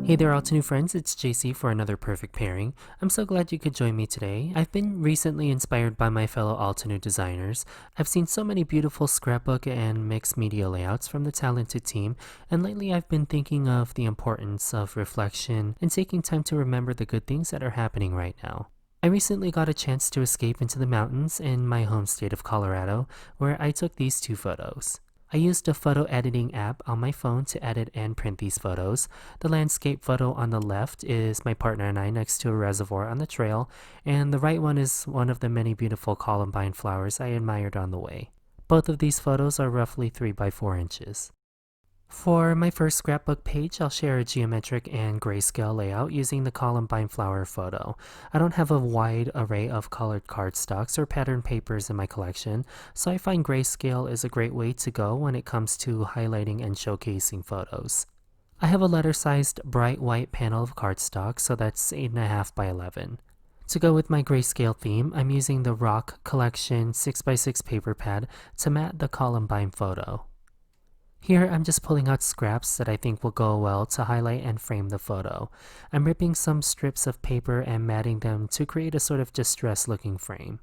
Hey there, Altenew friends, it's Jaycee for another perfect pairing. I'm so glad you could join me today. I've been recently inspired by my fellow Altenew designers. I've seen so many beautiful scrapbook and mixed media layouts from the talented team, and lately I've been thinking of the importance of reflection and taking time to remember the good things that are happening right now. I recently got a chance to escape into the mountains in my home state of Colorado, where I took these two photos. I used a photo editing app on my phone to edit and print these photos. The landscape photo on the left is my partner and I next to a reservoir on the trail, and the right one is one of the many beautiful columbine flowers I admired on the way. Both of these photos are roughly 3 by 4 inches. For my first scrapbook page, I'll share a geometric and grayscale layout using the columbine flower photo. I don't have a wide array of colored cardstocks or pattern papers in my collection, so I find grayscale is a great way to go when it comes to highlighting and showcasing photos. I have a letter-sized bright white panel of cardstock, so that's 8.5 by 11. To go with my grayscale theme, I'm using the Rock Collection 6x6 paper pad to mat the columbine photo. Here, I'm just pulling out scraps that I think will go well to highlight and frame the photo. I'm ripping some strips of paper and matting them to create a sort of distressed looking frame.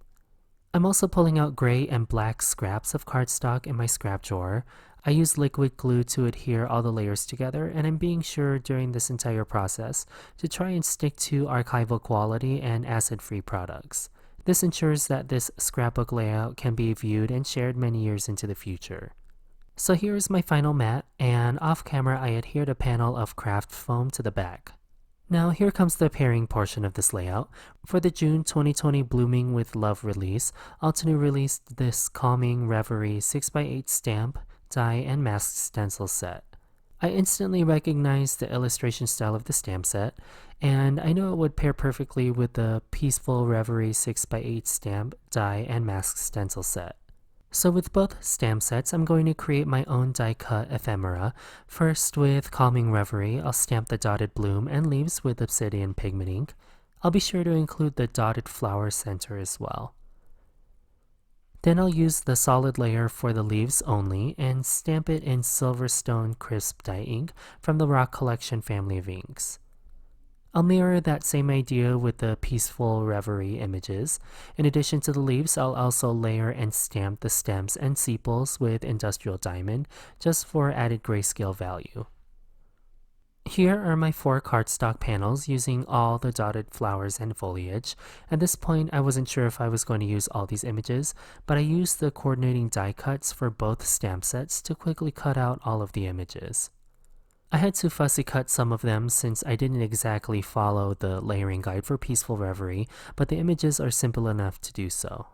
I'm also pulling out gray and black scraps of cardstock in my scrap drawer. I use liquid glue to adhere all the layers together, and I'm being sure during this entire process to try and stick to archival quality and acid-free products. This ensures that this scrapbook layout can be viewed and shared many years into the future. So here's my final mat, and off camera I adhered a panel of craft foam to the back. Now here comes the pairing portion of this layout. For the June 2020 Blooming with Love release, Altenew released this calming Reverie 6x8 stamp, die, and masked stencil set. I instantly recognized the illustration style of the stamp set, and I knew it would pair perfectly with the peaceful Reverie 6x8 stamp, die, and masked stencil set. So with both stamp sets, I'm going to create my own die-cut ephemera. First, with Calming Reverie, I'll stamp the dotted bloom and leaves with Obsidian pigment ink. I'll be sure to include the dotted flower center as well. Then I'll use the solid layer for the leaves only and stamp it in Silverstone Crisp dye ink from the Rock Collection family of inks. I'll mirror that same idea with the peaceful Reverie images. In addition to the leaves, I'll also layer and stamp the stems and sepals with Industrial Diamond, just for added grayscale value. Here are my 4 cardstock panels using all the dotted flowers and foliage. At this point, I wasn't sure if I was going to use all these images, but I used the coordinating die cuts for both stamp sets to quickly cut out all of the images. I had to fussy cut some of them since I didn't exactly follow the layering guide for Peaceful Reverie, but the images are simple enough to do so.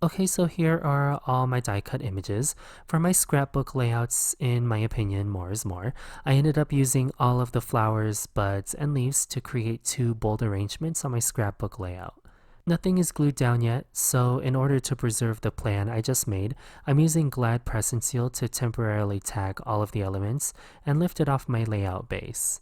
Okay, so here are all my die cut images. For my scrapbook layouts, in my opinion, more is more. I ended up using all of the flowers, buds, and leaves to create 2 bold arrangements on my scrapbook layout. Nothing is glued down yet, so in order to preserve the plan I just made, I'm using Glad Press and Seal to temporarily tag all of the elements and lift it off my layout base.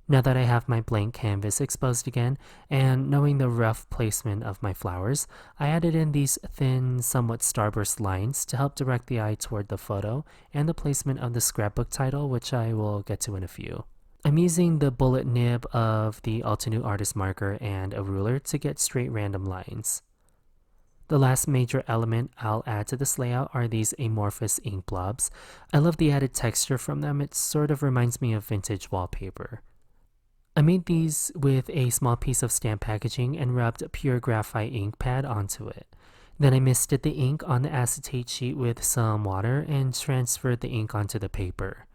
Now that I have my blank canvas exposed again, and knowing the rough placement of my flowers, I added in these thin, somewhat starburst lines to help direct the eye toward the photo and the placement of the scrapbook title, which I will get to in a few. I'm using the bullet nib of the Altenew Artist Marker and a ruler to get straight random lines. The last major element I'll add to this layout are these amorphous ink blobs. I love the added texture from them. It sort of reminds me of vintage wallpaper. I made these with a small piece of stamp packaging and rubbed pure graphite ink pad onto it. Then I misted the ink on the acetate sheet with some water and transferred the ink onto the paper.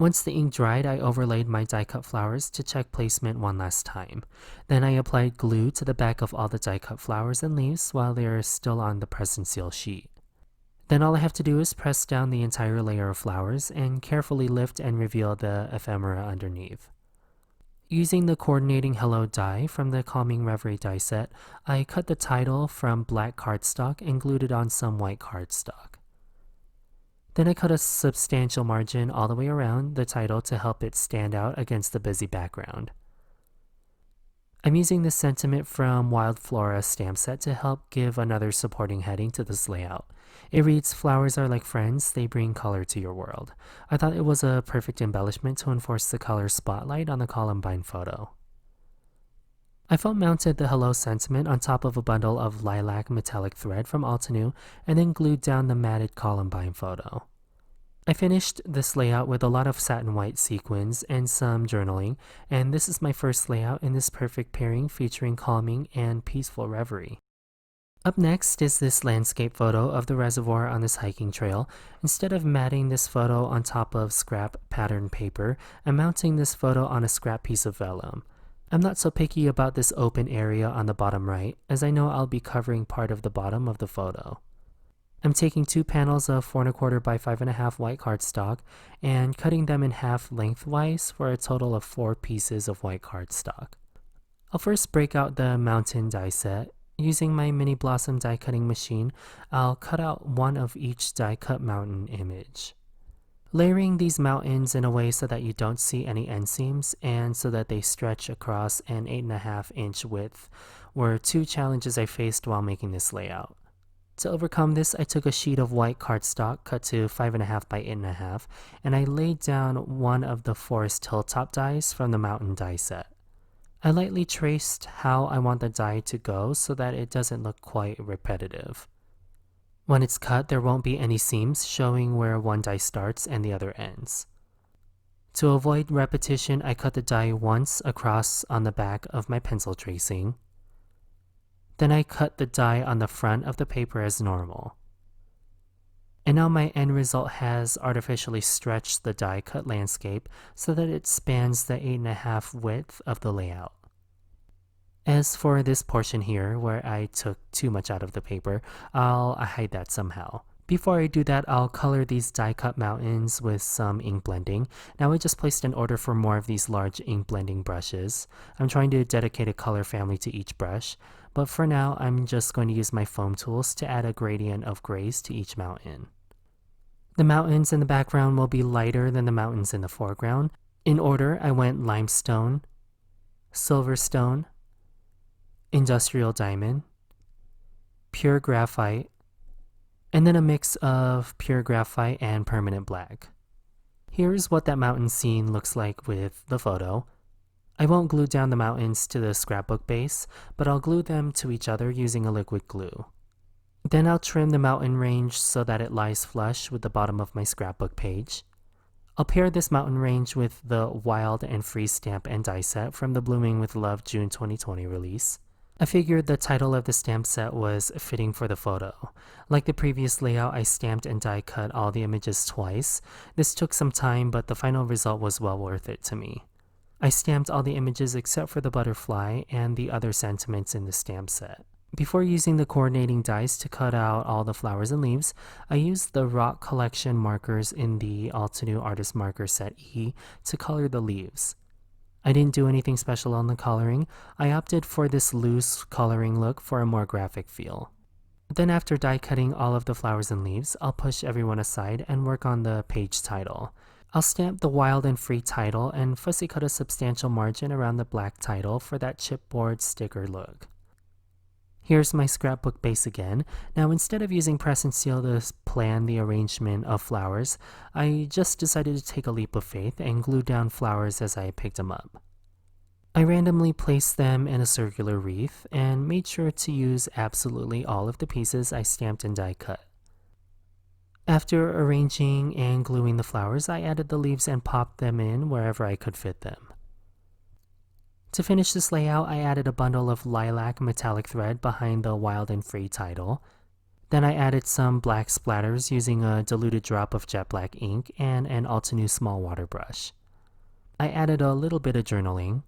Once the ink dried, I overlaid my die-cut flowers to check placement one last time. Then I applied glue to the back of all the die-cut flowers and leaves while they are still on the press and seal sheet. Then all I have to do is press down the entire layer of flowers and carefully lift and reveal the ephemera underneath. Using the coordinating Hello die from the Calming Reverie die set, I cut the title from black cardstock and glued it on some white cardstock. Then I cut a substantial margin all the way around the title to help it stand out against the busy background. I'm using the sentiment from Wild Flora stamp set to help give another supporting heading to this layout. It reads, "Flowers are like friends, they bring color to your world." I thought it was a perfect embellishment to enforce the color spotlight on the Columbine photo. I foam mounted the hello sentiment on top of a bundle of lilac metallic thread from Altenew and then glued down the matted Columbine photo. I finished this layout with a lot of satin white sequins and some journaling, and this is my first layout in this perfect pairing featuring calming and peaceful reverie. Up next is this landscape photo of the reservoir on this hiking trail. Instead of matting this photo on top of scrap pattern paper, I'm mounting this photo on a scrap piece of vellum. I'm not so picky about this open area on the bottom right, as I know I'll be covering part of the bottom of the photo. I'm taking 2 panels of 4 1/4 by 5 1/2 white cardstock and cutting them in half lengthwise for a total of 4 pieces of white cardstock. I'll first break out the mountain die set. Using my mini blossom die cutting machine, I'll cut out one of each die cut mountain image. Layering these mountains in a way so that you don't see any end seams and so that they stretch across an 8 1/2 inch width were 2 challenges I faced while making this layout. To overcome this, I took a sheet of white cardstock cut to 5 1/2 by 8 1/2 and I laid down one of the forest hilltop dies from the mountain die set. I lightly traced how I want the die to go so that it doesn't look quite repetitive. When it's cut, there won't be any seams showing where one die starts and the other ends. To avoid repetition, I cut the die once across on the back of my pencil tracing. Then I cut the die on the front of the paper as normal. And now my end result has artificially stretched the die cut landscape so that it spans the 8 1/2 width of the layout. As for this portion here where I took too much out of the paper, I'll hide that somehow. Before I do that, I'll color these die cut mountains with some ink blending. Now I just placed an order for more of these large ink blending brushes. I'm trying to dedicate a color family to each brush, but for now I'm just going to use my foam tools to add a gradient of grays to each mountain. The mountains in the background will be lighter than the mountains in the foreground. In order, I went limestone, silverstone, industrial diamond, pure graphite, and then a mix of pure graphite and permanent black. Here's what that mountain scene looks like with the photo. I won't glue down the mountains to the scrapbook base, but I'll glue them to each other using a liquid glue. Then I'll trim the mountain range so that it lies flush with the bottom of my scrapbook page. I'll pair this mountain range with the Wild and Free stamp and die set from the Blooming with Love June 2020 release. I figured the title of the stamp set was fitting for the photo. Like the previous layout, I stamped and die cut all the images twice. This took some time, but the final result was well worth it to me. I stamped all the images except for the butterfly and the other sentiments in the stamp set. Before using the coordinating dies to cut out all the flowers and leaves, I used the Rock Collection markers in the Altenew Artist Marker Set E to color the leaves. I didn't do anything special on the coloring. I opted for this loose coloring look for a more graphic feel. Then after die cutting all of the flowers and leaves, I'll push everyone aside and work on the page title. I'll stamp the Wild and Free title and fussy cut a substantial margin around the black title for that chipboard sticker look. Here's my scrapbook base again. Now instead of using press and seal to plan the arrangement of flowers, I just decided to take a leap of faith and glue down flowers as I picked them up. I randomly placed them in a circular wreath and made sure to use absolutely all of the pieces I stamped and die cut. After arranging and gluing the flowers, I added the leaves and popped them in wherever I could fit them. To finish this layout, I added a bundle of lilac metallic thread behind the Wild and Free title. Then I added some black splatters using a diluted drop of jet black ink and an Altenew small water brush. I added a little bit of journaling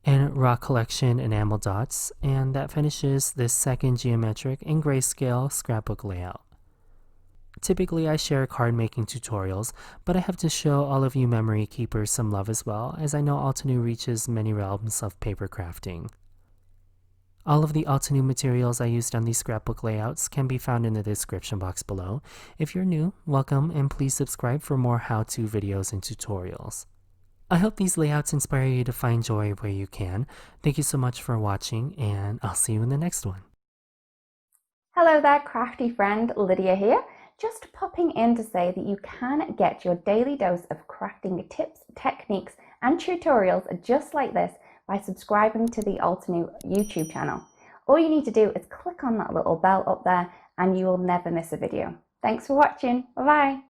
and Rock Collection enamel dots, and that finishes this second geometric and grayscale scrapbook layout. Typically, I share card making tutorials, but I have to show all of you memory keepers some love as well, as I know Altenew reaches many realms of paper crafting. All of the Altenew materials I used on these scrapbook layouts can be found in the description box below. If you're new, welcome, and please subscribe for more how-to videos and tutorials. I hope these layouts inspire you to find joy where you can. Thank you so much for watching, and I'll see you in the next one. Hello there, crafty friend, Lydia here. Just popping in to say that you can get your daily dose of crafting tips, techniques and tutorials just like this by subscribing to the Altenew YouTube channel. All you need to do is click on that little bell up there and you will never miss a video. Thanks for watching. Bye bye.